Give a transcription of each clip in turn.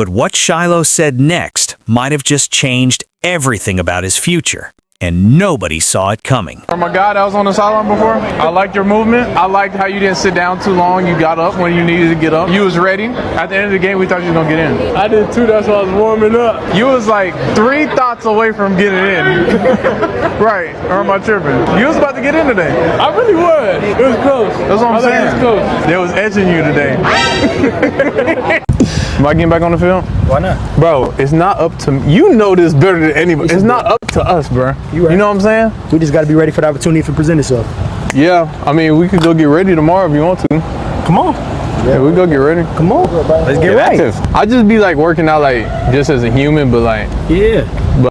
But what Shilo said next might have just changed everything about his future, and nobody saw it coming. For my guy that was on the sideline before, I liked your movement. I liked how you didn't sit down too long. You got up when you needed to get up. You was ready. At the end of the game, we thought you was going to get in. I did too. That's why I was warming up. You was like 3 thoughts away from getting in. Right. Or am I tripping? You was about to get in today. I really was. It was close. That's what I'm saying. It was close. They was edging you today. Am I getting back on the field? Why not? Bro, it's not up to me. You know this better than anybody. It's not up to us, bro. You right. You know what I'm saying? We just got to be ready for the opportunity if it presents itself. Yeah. I mean, we could go get ready tomorrow if you want to. Come on. Yeah, we go get ready. Come on. Let's get right. Active. I just be like working out like just as a human, but like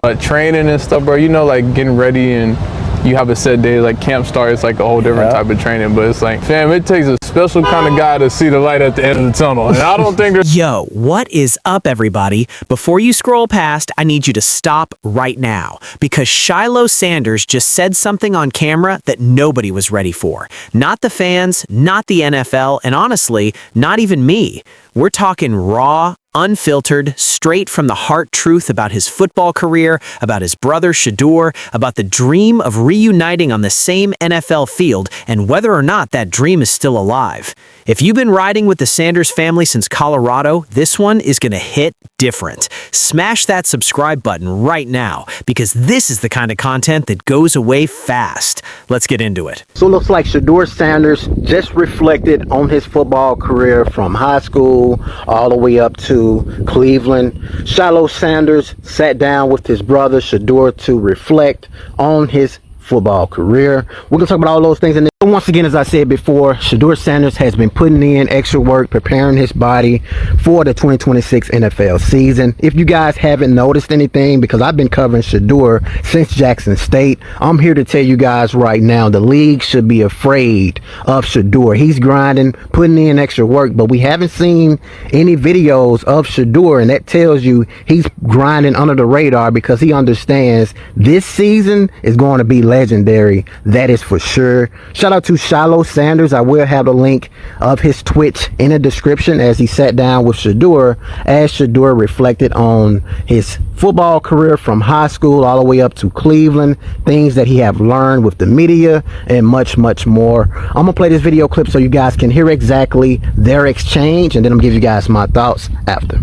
but training and stuff, bro. You know, like getting ready and you have a set day, like camp start, it's like a whole different type of training, but it's like, fam, it takes a special kind of guy to see the light at the end of the tunnel, and I don't think there's... Yo, what is up, everybody? Before you scroll past, I need you to stop right now, because Shilo Sanders just said something on camera that nobody was ready for. Not the fans, not the NFL, and honestly, not even me. We're talking raw, unfiltered, straight from the heart truth about his football career, about his brother Shedeur, about the dream of reuniting on the same NFL field, and whether or not that dream is still alive. If you've been riding with the Sanders family since Colorado, this one is going to hit different. Smash that subscribe button right now, because this is the kind of content that goes away fast. Let's get into it. So it looks like Shedeur Sanders just reflected on his football career from high school all the way up to Cleveland. Shilo Sanders sat down with his brother Shedeur to reflect on his football career. We're gonna talk about all those things, and once again, as I said before, Shedeur Sanders has been putting in extra work, preparing his body for the 2026 NFL season. If you guys haven't noticed anything, because I've been covering Shedeur since Jackson State, I'm here to tell you guys right now, the league should be afraid of Shedeur. He's grinding, putting in extra work, but we haven't seen any videos of Shedeur, and that tells you he's grinding under the radar because he understands this season is going to be legendary. That is for sure. Shout out to Shilo Sanders. I will have the link of his Twitch in the description as he sat down with Shedeur, as Shedeur reflected on his football career from high school all the way up to Cleveland, things that he have learned with the media, and much, much more. I'm gonna play this video clip so you guys can hear exactly their exchange, and then I'm gonna give you guys my thoughts after.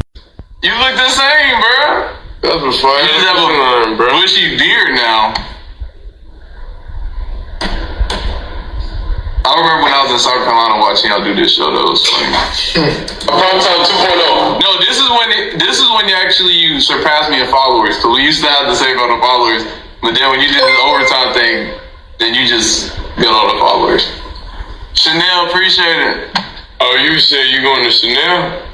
You look the same, bro. That's what's fine. You just have a bushy beard now. I remember when I was in South Carolina watching y'all do this show. That was funny. Prime Time 2.0. No, this is when you surpassed me in followers. So we used to have the same amount of followers, but then when you did the overtime thing, then you just got all the followers. Chanel, appreciate it. Oh, you said you going to Chanel?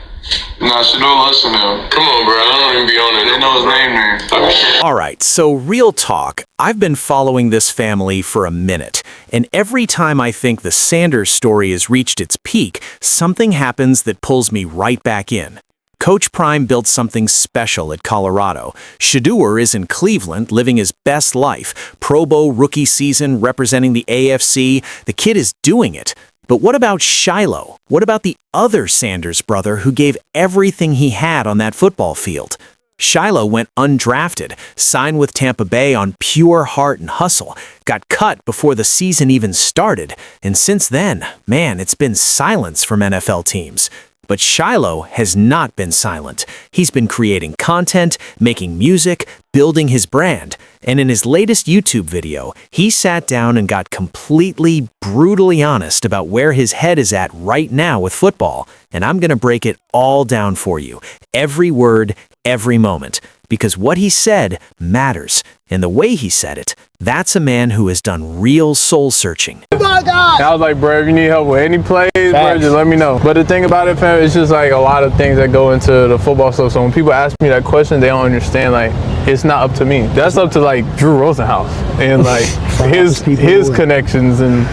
Nah, Shedeur loves Chanel. Come on, bro. I don't even be on it. They know his name there. All right, so real talk. I've been following this family for a minute, and every time I think the Sanders story has reached its peak, something happens that pulls me right back in. Coach Prime built something special at Colorado. Shedeur is in Cleveland living his best life. Pro Bowl rookie season representing the AFC. The kid is doing it. But what about Shilo? What about the other Sanders brother who gave everything he had on that football field? Shilo went undrafted, signed with Tampa Bay on pure heart and hustle, got cut before the season even started, and since then, man, it's been silence from NFL teams. But Shilo has not been silent. He's been creating content, making music, building his brand. And in his latest YouTube video, he sat down and got completely, brutally honest about where his head is at right now with football. And I'm going to break it all down for you. Every word, every moment. Because what he said matters. And the way he said it, that's a man who has done real soul searching. Oh my God! I was like, bro, if you need help with any plays, bro, just let me know. But the thing about it, fam, it's just like a lot of things that go into the football stuff. So when people ask me that question, they don't understand, like, it's not up to me. That's up to like Drew Rosenhaus and like his connections, and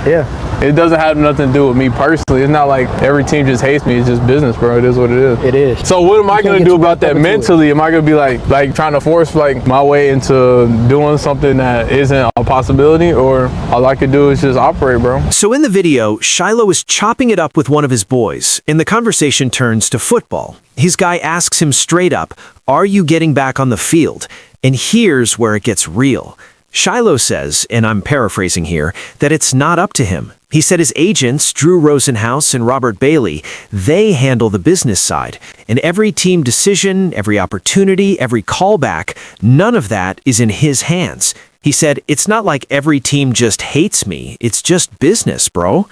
it doesn't have nothing to do with me personally. It's not like every team just hates me. It's just business, bro. It is what it is. It is. So what am I gonna do about that mentally? Am I gonna be like trying to force like my way into doing something that isn't a possibility, or all I could do is just operate, bro? So in the video, Shilo is chopping it up with one of his boys, and the conversation turns to football. his guy asks him straight up, "Are you getting back on the field?" And here's where it gets real. Shilo says, and I'm paraphrasing here, that it's not up to him. He said his agents, Drew Rosenhaus and Robert Bailey, they handle the business side. And every team decision, every opportunity, every callback, none of that is in his hands. He said, "It's not like every team just hates me. It's just business, bro."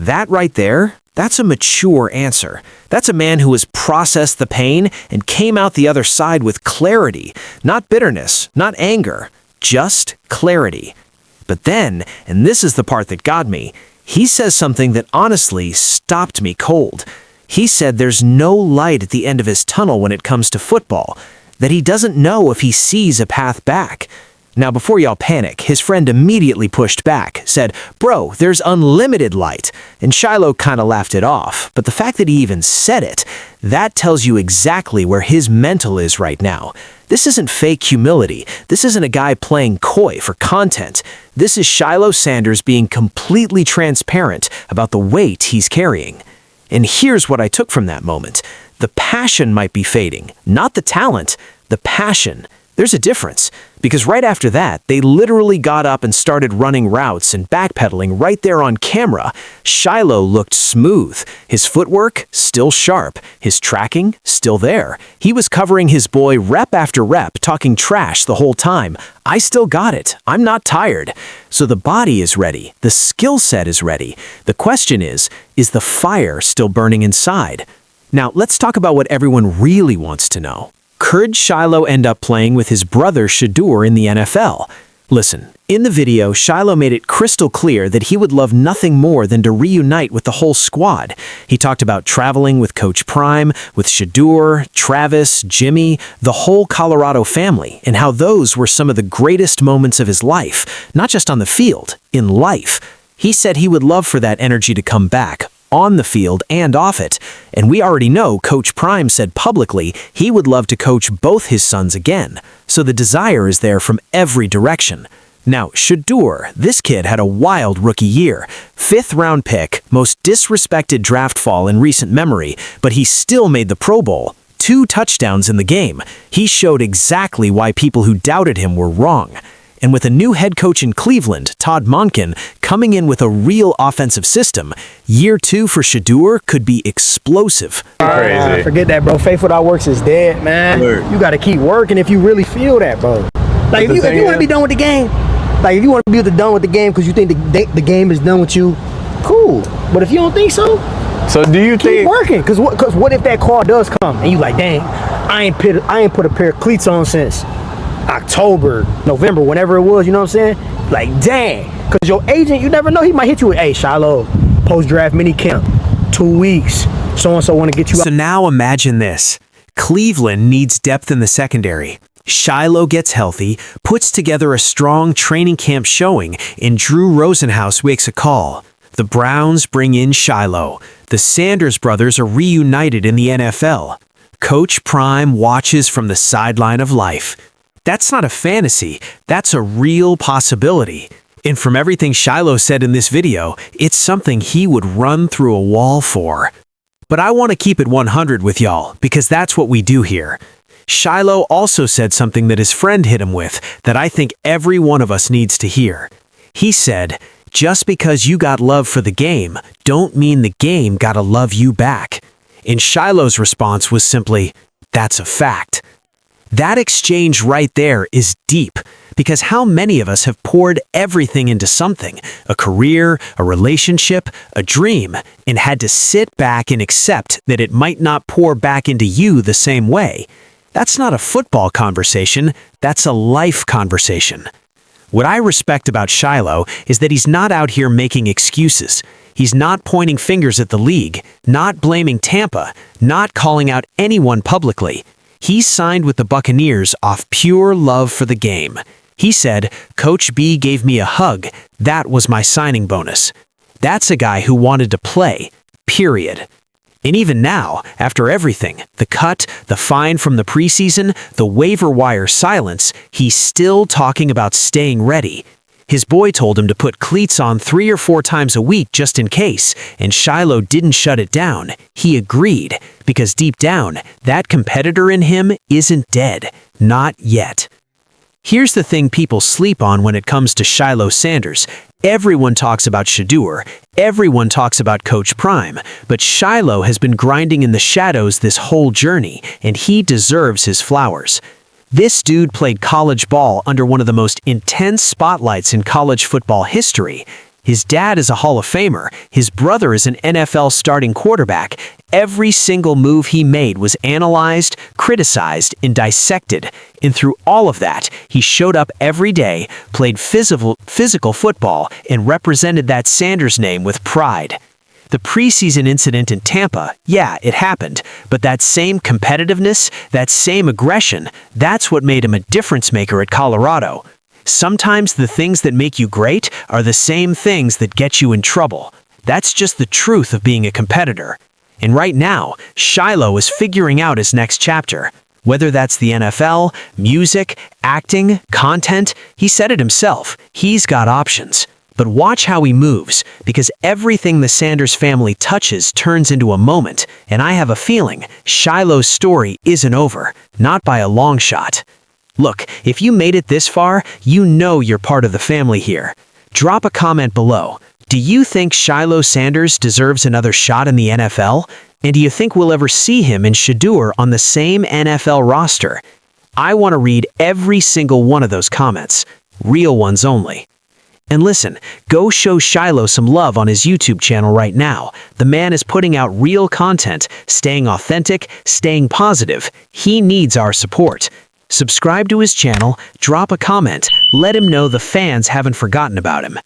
That right there, that's a mature answer. That's a man who has processed the pain and came out the other side with clarity, not bitterness, not anger, just clarity. But then, and this is the part that got me, he says something that honestly stopped me cold. He said there's no light at the end of his tunnel when it comes to football, that he doesn't know if he sees a path back. Now, before y'all panic, his friend immediately pushed back, said, "Bro, there's unlimited light." And Shilo kind of laughed it off. But the fact that he even said it, that tells you exactly where his mental is right now. This isn't fake humility. This isn't a guy playing coy for content. This is Shilo Sanders being completely transparent about the weight he's carrying. And here's what I took from that moment. The passion might be fading, not the talent, the passion. There's a difference, because right after that, they literally got up and started running routes and backpedaling right there on camera. Shilo looked smooth. His footwork, still sharp. His tracking, still there. He was covering his boy rep after rep, talking trash the whole time. "I still got it. I'm not tired." So the body is ready. The skill set is ready. The question is the fire still burning inside? Now, let's talk about what everyone really wants to know. Could Shilo end up playing with his brother Shedeur in the NFL? Listen, in the video, Shilo made it crystal clear that he would love nothing more than to reunite with the whole squad. He talked about traveling with Coach Prime, with Shedeur, Travis, Jimmy, the whole Colorado family, and how those were some of the greatest moments of his life, not just on the field, in life. He said he would love for that energy to come back, on the field and off it. And we already know Coach Prime said publicly he would love to coach both his sons again. So the desire is there from every direction. Now, Shedeur, this kid had a wild rookie year. 5th round pick, most disrespected draft fall in recent memory, but he still made the Pro Bowl. 2 touchdowns in the game. He showed exactly why people who doubted him were wrong. And with a new head coach in Cleveland, Todd Monken, coming in with a real offensive system, year 2 for Shedeur could be explosive. Crazy. Forget that, bro. Faith without works is dead, man. You got to keep working if you really feel that, bro. Like, if you want to be done with the game, like, if you want to be done with the game because you think the game is done with you, cool. But if you don't think so, do you keep think working? Because what if that call does come and you like, dang, I ain't put a pair of cleats on since October, November, whenever it was, you know what I'm saying? Like, dang. Because your agent, you never know, he might hit you with, "Hey, Shilo, post-draft mini camp, 2 weeks. So-and-so want to get you out." So now imagine this. Cleveland needs depth in the secondary. Shilo gets healthy, puts together a strong training camp showing, and Drew Rosenhaus makes a call. The Browns bring in Shilo. The Sanders brothers are reunited in the NFL. Coach Prime watches from the sideline of life. That's not a fantasy, that's a real possibility. And from everything Shilo said in this video, it's something he would run through a wall for. But I want to keep it 100 with y'all, because that's what we do here. Shilo also said something that his friend hit him with that I think every one of us needs to hear. He said, "Just because you got love for the game, don't mean the game gotta love you back." And Shilo's response was simply, "That's a fact." That exchange right there is deep, because how many of us have poured everything into something, a career, a relationship, a dream, and had to sit back and accept that it might not pour back into you the same way? That's not a football conversation, that's a life conversation. What I respect about Shilo is that he's not out here making excuses. He's not pointing fingers at the league, not blaming Tampa, not calling out anyone publicly. He signed with the Buccaneers off pure love for the game. He said, "Coach B gave me a hug. That was my signing bonus." That's a guy who wanted to play, period. And even now, after everything, the cut, the fine from the preseason, the waiver wire silence, he's still talking about staying ready. His boy told him to put cleats on 3 or 4 times a week just in case, and Shilo didn't shut it down. He agreed, because deep down, that competitor in him isn't dead. Not yet. Here's the thing people sleep on when it comes to Shilo Sanders. Everyone talks about Shedeur, everyone talks about Coach Prime, but Shilo has been grinding in the shadows this whole journey, and he deserves his flowers. This dude played college ball under one of the most intense spotlights in college football history. His dad is a Hall of Famer, his brother is an NFL starting quarterback. Every single move he made was analyzed, criticized, and dissected. And through all of that, he showed up every day, played physical football, and represented that Sanders name with pride. The preseason incident in Tampa, yeah, it happened, but that same competitiveness, that same aggression, that's what made him a difference maker at Colorado. Sometimes the things that make you great are the same things that get you in trouble. That's just the truth of being a competitor. And right now, Shilo is figuring out his next chapter. Whether that's the NFL, music, acting, content, he said it himself, he's got options. But watch how he moves, because everything the Sanders family touches turns into a moment, and I have a feeling Shilo's story isn't over, not by a long shot. Look, if you made it this far, you know you're part of the family here. Drop a comment below. Do you think Shilo Sanders deserves another shot in the NFL? And do you think we'll ever see him and Shedeur on the same NFL roster? I want to read every single one of those comments. Real ones only. And listen, go show Shilo some love on his YouTube channel right now. The man is putting out real content, staying authentic, staying positive. He needs our support. Subscribe to his channel, drop a comment, let him know the fans haven't forgotten about him.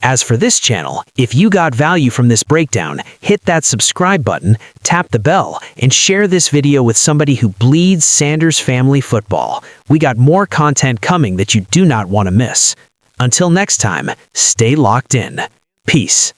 As for this channel, if you got value from this breakdown, hit that subscribe button, tap the bell, and share this video with somebody who bleeds Sanders family football. We got more content coming that you do not want to miss. Until next time, stay locked in. Peace.